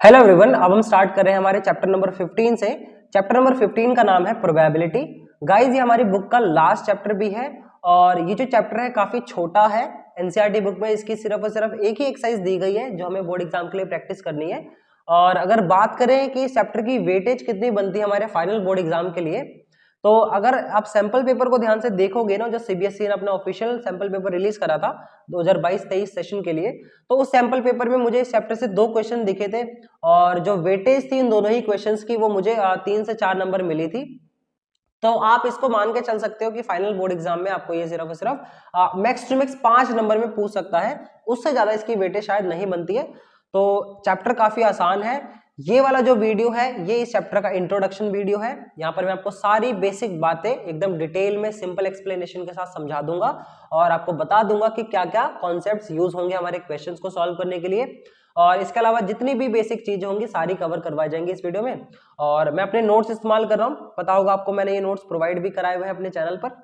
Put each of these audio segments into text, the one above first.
Hello everyone, अब हम start कर रहे हैं हमारे चैप्टर नंबर 15 से। चैप्टर नंबर 15 का नाम है प्रोबेबिलिटी। गाइस, ये हमारी बुक का लास्ट चैप्टर भी है और ये जो चैप्टर है काफी छोटा है। एनसीईआरटी बुक में इसकी सिर्फ और सिर्फ एक ही एक्सरसाइज दी गई है जो हमें बोर्ड एग्जाम के लिए प्रैक्टिस करनी है। और अगर बात करें कि इस चैप्टर की वेटेज कितनी बनती है हमारे फाइनल बोर्ड एग्जाम के लिए, तो अगर आप सैंपल पेपर को ध्यान से देखोगे ना, जो सीबीएसई ने अपना ऑफिशियल सैंपल पेपर रिलीज करा था 2022-23 सेशन के लिए, तो उस सैंपल पेपर में मुझे इस चैप्टर से 2 क्वेश्चन दिखे थे और जो वेटेज थी इन दोनों ही क्वेश्चंस की वो मुझे 3 से 4 नंबर मिली थी। तो आप इसको मान के चल सकते हो कि फाइनल बोर्ड एग्जाम में आपको ये सिर्फ और सिर्फ मैक्स टू मैक्स 5 नंबर में पूछ सकता है, उससे ज्यादा इसकी वेटेज शायद नहीं बनती है। तो चैप्टर काफी आसान है। ये वाला जो वीडियो है ये इस चैप्टर का इंट्रोडक्शन वीडियो है। यहाँ पर मैं आपको सारी बेसिक बातें एकदम डिटेल में सिंपल एक्सप्लेनेशन के साथ समझा दूंगा और आपको बता दूंगा कि क्या क्या कॉन्सेप्ट्स यूज होंगे हमारे क्वेश्चंस को सॉल्व करने के लिए। और इसके अलावा जितनी भी बेसिक चीजें होंगी सारी कवर करवाई जाएंगी इस वीडियो में। और मैं अपने नोट्स इस्तेमाल कर रहा हूँ, पता होगा आपको, मैंने ये नोट्स प्रोवाइड भी कराए हुए हैं अपने चैनल पर।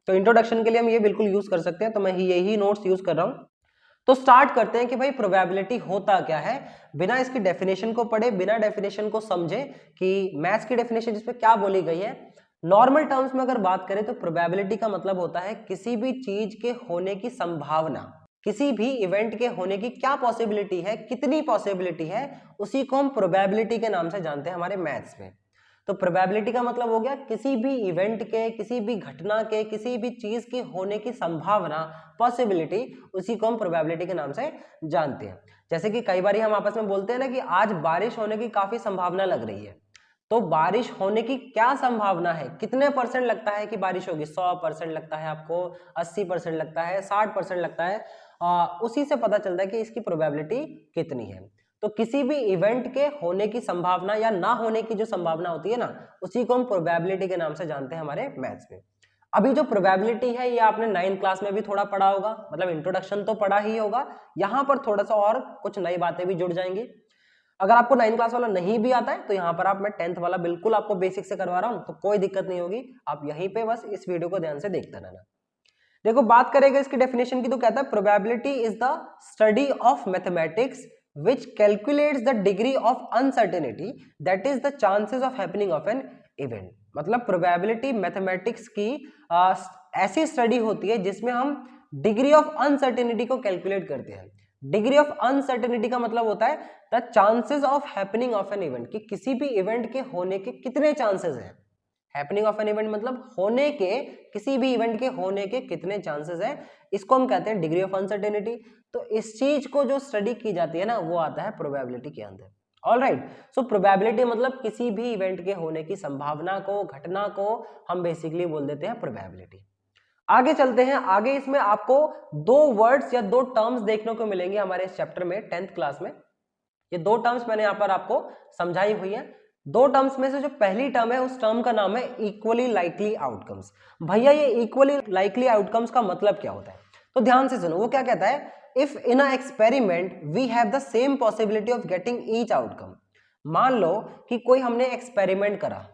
तो इंट्रोडक्शन के लिए हम ये बिल्कुल यूज कर सकते हैं, तो मैं यही नोट्स यूज कर रहा हूँ। तो स्टार्ट करते हैं कि भाई प्रोबेबिलिटी होता क्या है, बिना इसकी डेफिनेशन को पढ़े, बिना डेफिनेशन को समझे कि मैथ्स की डेफिनेशन जिसपे क्या बोली गई है। नॉर्मल टर्म्स में अगर बात करें तो प्रोबेबिलिटी का मतलब होता है किसी भी चीज के होने की संभावना, किसी भी इवेंट के होने की क्या पॉसिबिलिटी है, कितनी पॉसिबिलिटी है, उसी को हम प्रोबेबिलिटी के नाम से जानते हैं हमारे मैथ्स में। तो प्रोबेबिलिटी का मतलब हो गया किसी भी इवेंट के, किसी भी घटना के, किसी भी चीज के होने की संभावना, पॉसिबिलिटी, उसी को हम प्रोबेबिलिटी के नाम से जानते हैं। जैसे कि कई बार हम आपस में बोलते हैं ना कि आज बारिश होने की काफी संभावना लग रही है। तो बारिश होने की क्या संभावना है, कितने परसेंट लगता है कि बारिश होगी? 100% लगता है आपको, 80% लगता है, 60% लगता है। उसी से पता चलता है कि इसकी प्रोबेबिलिटी कितनी है। तो किसी भी इवेंट के होने की संभावना या ना होने की जो संभावना होती है ना, उसी को हम प्रोबेबिलिटी के नाम से जानते हैं हमारे मैथ्स में। अभी जो प्रोबेबिलिटी है ये आपने 9th क्लास में भी थोड़ा पढ़ा होगा, मतलब इंट्रोडक्शन तो पढ़ा ही होगा, यहाँ पर थोड़ा सा और कुछ नई बातें भी जुड़ जाएंगी। अगर आपको 9th क्लास वाला नहीं भी आता है तो यहाँ पर आप, मैं 10th वाला बिल्कुल आपको बेसिक से करवा रहा हूँ, तो कोई दिक्कत नहीं होगी। आप यहीं पे बस इस वीडियो को ध्यान से देखते रहना। देखो, बात करेगा इसकी डेफिनेशन की तो कहता है probability is the study of mathematics which calculates the degree of uncertainty that is the chances of happening of an event। मतलब प्रोबेबिलिटी मैथमेटिक्स की ऐसी स्टडी होती है जिसमें हम डिग्री ऑफ अनसर्टेनिटी को कैलकुलेट करते हैं। डिग्री ऑफ अनसर्टेनिटी का मतलब होता है the chances of happening of an event, कि किसी भी इवेंट के होने के कितने चांसेस हैं। हैपनिंग ऑफ एन इवेंट मतलब होने के, किसी भी इवेंट के होने के कितने चांसेस हैं, इसको हम कहते हैं डिग्री ऑफ अनसर्टेनिटी। तो इस चीज को जो स्टडी की जाती है ना, वो आता है प्रोबेबिलिटी के अंदर। ऑलराइट, सो प्रोबेबिलिटी मतलब किसी भी इवेंट के होने की संभावना को, घटना को हम बेसिकली बोल देते हैं प्रोबेबिलिटी। आगे चलते हैं। आगे इसमें आपको 2 वर्ड्स या 2 टर्म्स देखने को मिलेंगे हमारे इस चैप्टर में 10th क्लास में। ये 2 टर्म्स मैंने यहाँ पर आपको समझाई हुई है। 2 टर्म्स में से जो पहली टर्म है उस टर्म का नाम है इक्वली लाइकली आउटकम्स। भैया, ये इक्वली लाइकली आउटकम्स का मतलब क्या होता है? तो ध्यान से सुनो, वो क्या कहता है, if in a experiment we have the same possibility of getting each outcome. मान लो कि कोई हमने एक्सपेरिमेंट करा,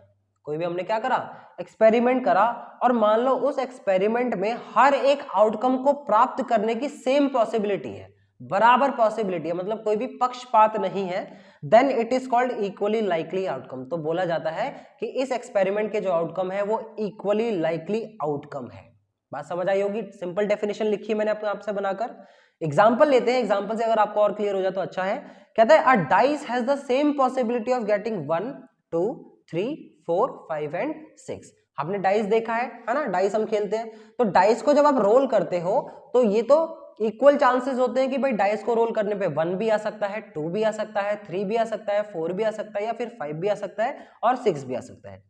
कोई भी हमने क्या करा, एक्सपेरिमेंट करा, और मान लो उस एक्सपेरिमेंट में हर एक आउटकम को प्राप्त करने की सेम पॉसिबिलिटी है, बराबर पॉसिबिलिटी है, मतलब कोई भी पक्षपात नहीं है, then it is called equally likely outcome. तो बोला जाता है कि इस एक्सपेरिमेंट के जो आउटकम है वो इक्वली लाइकली आउटकम है। बात समझ आई होगी? सिंपल डेफिनेशन लिखी है मैंने आपसे बनाकर। एग्जांपल लेते हैं, एग्जांपल से अगर आपको और क्लियर हो जाए तो अच्छा है। कहता है अ dice has the same possibility of getting 1 2 3 4 5 and 6। आपने डाइस देखा है ना, डाइस हम खेलते हैं, तो डाइस को जब आप रोल करते हो तो ये तो इक्वल चांसेस होते हैं कि भाई डाइस को रोल करने पे 1 भी आ सकता है, 2 भी आ सकता है, 3 भी आ सकता है, 4 भी आ सकता है, या फिर 5 भी आ सकता है और 6 भी आ सकता है।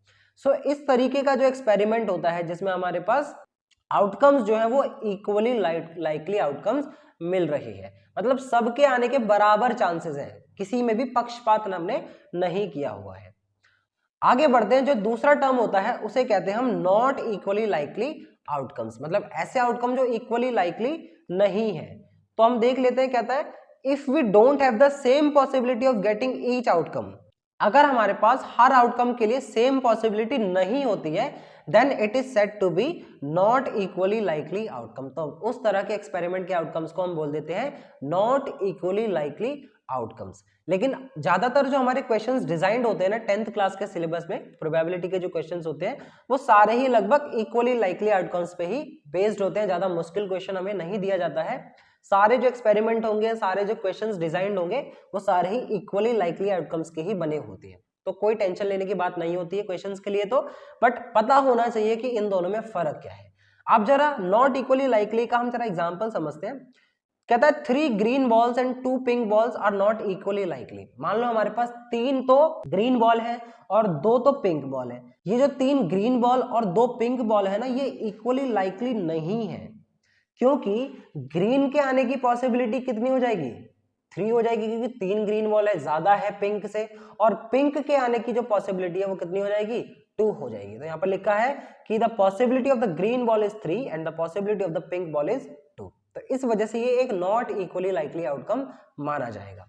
सो इस तरीके का जो एक्सपेरिमेंट होता है जिसमें हमारे पास आउटकम्स जो है वो इक्वली लाइकली आउटकम्स मिल रही है, मतलब सबके आने के बराबर चांसेस हैं, किसी में भी पक्षपात हमने नहीं किया हुआ है। आगे बढ़ते हैं। जो दूसरा टर्म होता है उसे कहते हैं हम नॉट इक्वली लाइकली आउटकम्स, मतलब ऐसे आउटकम जो इक्वली लाइकली नहीं है। तो हम देख लेते हैं, कहता है if we don't have the same possibility of getting each outcome, अगर हमारे पास हर आउटकम के लिए सेम पॉसिबिलिटी नहीं होती है, then it is said to be not equally likely outcome. तो उस तरह के एक्सपेरिमेंट के आउटकम्स को हम बोल देते हैं नॉट इक्वली लाइकली आउटकम्स। लेकिन ज्यादातर जो हमारे क्वेश्चंस डिजाइंड होते हैं ना 10th क्लास के सिलेबस में, प्रोबेबिलिटी के जो क्वेश्चंस होते हैं वो सारे ही लगभग इक्वली लाइकली आउटकम्स पे ही बेस्ड होते हैं। ज्यादा मुश्किल क्वेश्चन हमें नहीं दिया जाता है। सारे जो एक्सपेरिमेंट होंगे, सारे जो क्वेश्चंस डिजाइंड होंगे वो सारे ही इक्वली लाइकली आउटकम्स के ही बने होते हैं। तो कोई टेंशन लेने की बात नहीं होती है क्वेश्चंस के लिए तो, बट पता होना चाहिए कि इन दोनों में फर्क क्या है। आप जरा नॉट इक्वली लाइकली का हम जरा एग्जांपल समझते हैं। कहता है 3 green balls and 2 pink balls are not equally likely. मान लो हमारे पास 3 तो ग्रीन बॉल है और 2 तो पिंक बॉल है। ये जो 3 ग्रीन बॉल और 2 पिंक बॉल है ना, ये इक्वली लाइकली नहीं है, क्योंकि ग्रीन के आने की पॉसिबिलिटी कितनी हो जाएगी, 3 हो जाएगी, क्योंकि 3 ग्रीन बॉल है, ज्यादा है पिंक से। और पिंक के आने की जो पॉसिबिलिटी है वो कितनी हो जाएगी, 2 हो जाएगी। तो यहाँ पर लिखा है कि the possibility of the green ball is 3 and the possibility of the pink ball is 2। तो इस वजह से ये एक नॉट इक्वली लाइकली आउटकम माना जाएगा।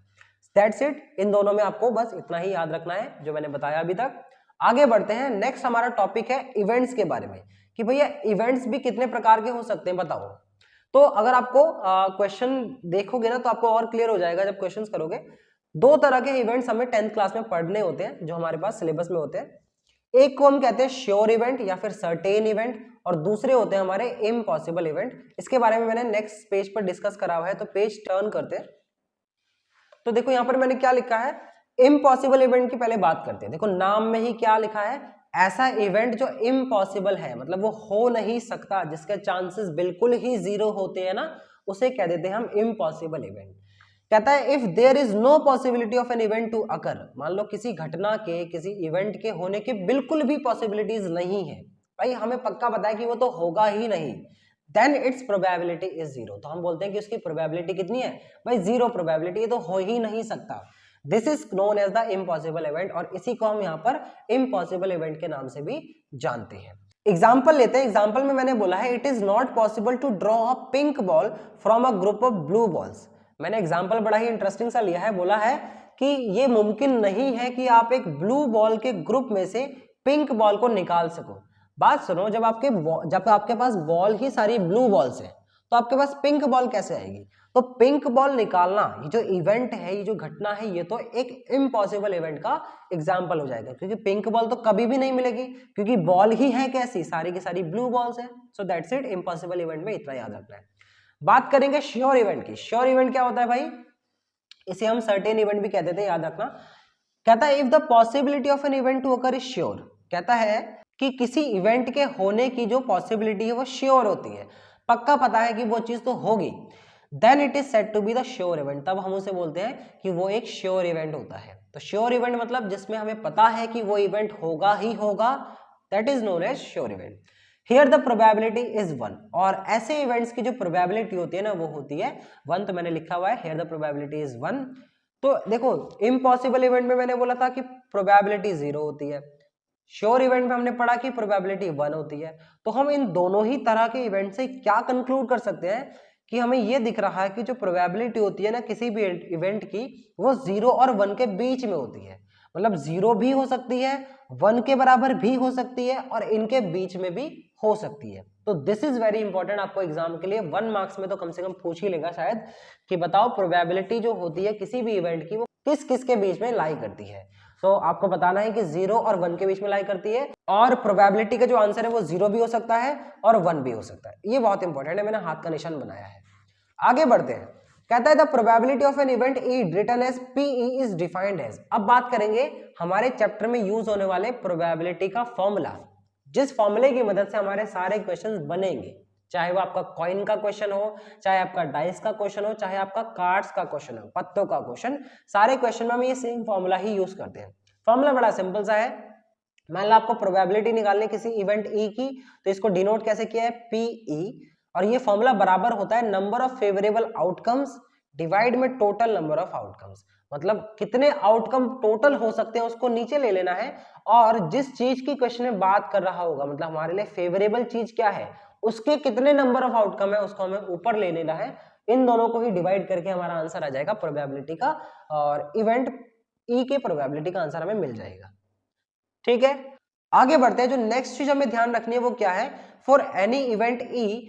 That's it. इन दोनों में आपको बस इतना ही याद रखना है जो मैंने बताया अभी तक। आगे बढ़ते हैं। नेक्स्ट हमारा टॉपिक है इवेंट्स के बारे में, कि भैया इवेंट्स भी कितने प्रकार के हो सकते हैं बताओ। तो अगर आपको क्वेश्चन देखोगे ना तो आपको और क्लियर हो जाएगा जब क्वेश्चंस करोगे। 2 तरह के इवेंट्स हमें 10th क्लास में पढ़ने होते हैं जो हमारे पास सिलेबस में होते हैं। एक को हम कहते हैं श्योर इवेंट या फिर सर्टेन इवेंट, और दूसरे होते हैं हमारे इम्पॉसिबल इवेंट। इसके बारे में मैंने नेक्स्ट पेज पर डिस्कस करा हुआ है, तो पेज टर्न करते हैं। तो देखो यहाँ पर मैंने क्या लिखा है, इम्पॉसिबल इवेंट की पहले बात करते हैं। देखो नाम में ही क्या लिखा है, ऐसा इवेंट जो इम्पॉसिबल है, मतलब वो हो नहीं सकता, जिसके चांसेस बिल्कुल ही 0 होते हैं ना, उसे कह देते हैं हम इम्पॉसिबल इवेंट। कहता है if there is no possibility of an event to occur, मान लो किसी घटना के, किसी इवेंट के होने की बिल्कुल भी पॉसिबिलिटीज नहीं है, भाई हमें पक्का पता है कि वो तो होगा ही नहीं, देन इट्स प्रोबेबिलिटी इज 0। तो हम बोलते हैं कि उसकी प्रोबेबिलिटी कितनी है, भाई 0 प्रोबेबिलिटी, ये तो हो ही नहीं सकता। This is known as the impossible event, और इसी को हम यहाँ पर इम्पॉसिबल इवेंट के नाम से भी जानते हैं। एग्जाम्पल लेते हैं। एग्जाम्पल में मैंने बोला है it is not possible to draw a pink ball from a group of blue balls. मैंने एग्जाम्पल बड़ा ही इंटरेस्टिंग सा लिया है, बोला है कि ये मुमकिन नहीं है कि आप एक ब्लू बॉल के ग्रुप में से पिंक बॉल को निकाल सको। बात सुनो, जब आपके पास बॉल ही सारी ब्लू बॉल्स है तो आपके पास पिंक बॉल कैसे आएगी। तो पिंक बॉल निकालना, ये जो इवेंट है, ये जो घटना है, ये तो एक इम्पॉसिबल इवेंट का एग्जाम्पल हो जाएगा, क्योंकि पिंक बॉल तो कभी भी नहीं मिलेगी, क्योंकि बॉल ही है कैसी, सारी की सारी ब्लू बॉल्स है। So that's it, impossible event में इतना याद रखना है। बात करेंगे श्योर इवेंट की। श्योर इवेंट क्या होता है भाई, इसे हम सर्टेन इवेंट भी कहते थे, याद रखना। कहता है if the possibility of an event to occur is sure, कहता है कि किसी इवेंट के होने की जो पॉसिबिलिटी है वो श्योर होती है, पक्का पता है कि वो चीज तो होगी, then it is said to be the sure event. तब हम उसे बोलते हैं कि वो एक श्योर इवेंट होता है। तो श्योर इवेंट मतलब जिसमें हमें पता है कि वो इवेंट होगा ही होगा, that is known as sure event. Here the probability is 1, और ऐसे इवेंट्स की जो प्रोबेबिलिटी होती है ना वो होती है 1। तो मैंने लिखा हुआ है हियर द प्रोबेबिलिटी इज 1। तो देखो इम्पॉसिबल इवेंट में मैंने बोला था कि प्रोबेबिलिटी 0 होती है, श्योर इवेंट में हमने पढ़ा कि प्रोबेबिलिटी 1 होती है। तो हम इन दोनों ही तरह के इवेंट से क्या कंक्लूड कर सकते हैं कि हमें यह दिख रहा है कि जो प्रोबेबिलिटी होती है ना किसी भी इवेंट की, वो 0 और 1 के बीच में होती है। मतलब 0 भी हो सकती है, 1 के बराबर भी हो सकती है, और इनके बीच में भी हो सकती है। तो दिस इज वेरी इंपॉर्टेंट, आपको एग्जाम के लिए 1 मार्क्स में तो कम से कम पूछ ही लेगा शायद, कि बताओ प्रोबेबिलिटी जो होती है किसी भी इवेंट की वो किस किस के बीच में लाई करती है। तो आपको बताना है कि 0 और 1 के बीच में लाई करती है, और प्रोबेबिलिटी का जो आंसर है वो 0 भी हो सकता है और 1 भी हो सकता है। ये बहुत इंपॉर्टेंट है, मैंने हाथ का निशान बनाया है। आगे बढ़ते हैं। कहता है the probability of an event E written as P E is defined as. अब बात करेंगे हमारे चैप्टर में यूज होने वाले प्रोबेबिलिटी का फॉर्मूला, जिस फॉर्मूले की मदद से हमारे सारे क्वेश्चंस बनेंगे, चाहे वो आपका कॉइन का क्वेश्चन हो, चाहे आपका डाइस का क्वेश्चन हो, चाहे आपका कार्ड्स का क्वेश्चन हो, पत्तों का क्वेश्चन, सारे क्वेश्चन में हम ये सेम फॉर्मूला ही यूज करते हैं। फॉर्मूला बड़ा सिंपल सा है। मान लो आपको प्रोबेबिलिटी निकालनी किसी इवेंट ई की, तो इसको डिनोट कैसे किया है, पीई, और ये फॉर्मूला बराबर होता है number of favourable outcomes divide में टोटल नंबर ऑफ आउटकम्स। मतलब कितने आउटकम टोटल हो सकते हैं उसको नीचे ले लेना है, और जिस चीज की क्वेश्चन में बात कर रहा होगा, मतलब हमारे लिए फेवरेबल चीज क्या है, उसके कितने नंबर ऑफ आउटकम है उसको हमें ऊपर ले लेना है। इन दोनों को ही डिवाइड करके हमारा आंसर आ जाएगा प्रोबेबिलिटी का, और इवेंट ई के प्रोबेबिलिटी का आंसर हमें मिल जाएगा। ठीक है, आगे बढ़ते हैं। जो नेक्स्ट चीज हमें ध्यान रखनी है वो क्या है, for any event E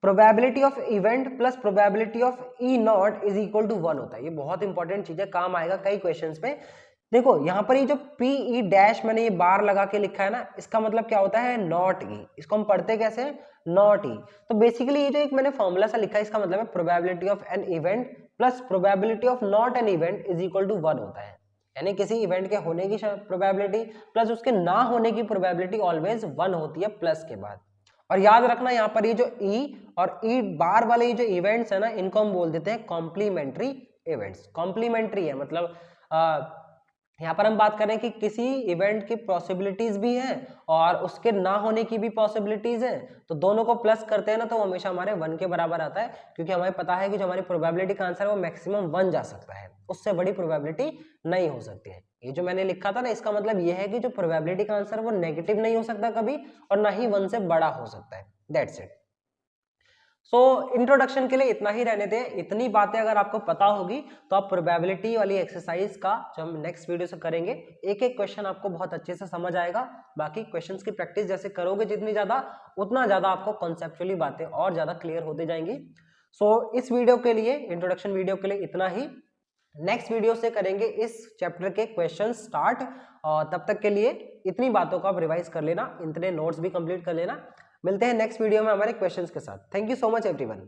probability of event plus probability of E not is equal to 1 होता है। ये बहुत इंपॉर्टेंट चीज है, काम आएगा कई क्वेश्चंस में। देखो यहाँ पर ये जो पी ई डैश मैंने ये बार लगा के लिखा है ना, इसका मतलब क्या होता है, नॉट ई। इसको हम पढ़ते कैसे हैं, नॉट ई। तो बेसिकली ये जो एक मैंने फॉर्मूला सा लिखा है, इसका मतलब है probability of an event plus probability of not an event is equal to 1 होता है। यानी किसी इवेंट के होने की प्रोबेबिलिटी प्लस उसके ना होने की प्रोबेबिलिटी ऑलवेज 1 होती है प्लस के बाद। और याद रखना यहाँ पर ये जो ई और ई बार वाले ये जो इवेंट्स है ना, इनको हम बोल देते हैं कॉम्प्लीमेंट्री इवेंट्स। कॉम्प्लीमेंट्री है मतलब यहाँ पर हम बात करें कि किसी इवेंट की पॉसिबिलिटीज भी हैं और उसके ना होने की भी पॉसिबिलिटीज हैं, तो दोनों को प्लस करते हैं ना, तो हमेशा हमारे 1 के बराबर आता है, क्योंकि हमें पता है कि जो हमारी प्रोबेबिलिटी का आंसर है वो मैक्सिमम 1 जा सकता है, उससे बड़ी प्रोबेबिलिटी नहीं हो सकती है। ये जो मैंने लिखा था ना, इसका मतलब ये है कि जो प्रोबेबिलिटी का आंसर वो नेगेटिव नहीं हो सकता कभी, और ना ही 1 से बड़ा हो सकता है। That's it. सो इंट्रोडक्शन के लिए इतना ही रहने दें। इतनी बातें अगर आपको पता होगी तो आप प्रोबेबिलिटी वाली एक्सरसाइज का जो हम नेक्स्ट वीडियो से करेंगे, एक एक क्वेश्चन आपको बहुत अच्छे से समझ आएगा। बाकी क्वेश्चंस की प्रैक्टिस जैसे करोगे जितनी ज्यादा, उतना ज्यादा आपको कॉन्सेप्चुअली बातें और ज्यादा क्लियर होती जाएंगी। सो इस वीडियो के लिए, इंट्रोडक्शन वीडियो के लिए इतना ही। नेक्स्ट वीडियो से करेंगे इस चैप्टर के क्वेश्चन स्टार्ट, और तब तक के लिए इतनी बातों को आप रिवाइज कर लेना, इतने नोट्स भी कंप्लीट कर लेना। मिलते हैं नेक्स्ट वीडियो में हमारे क्वेश्चंस के साथ। Thank you so much everyone.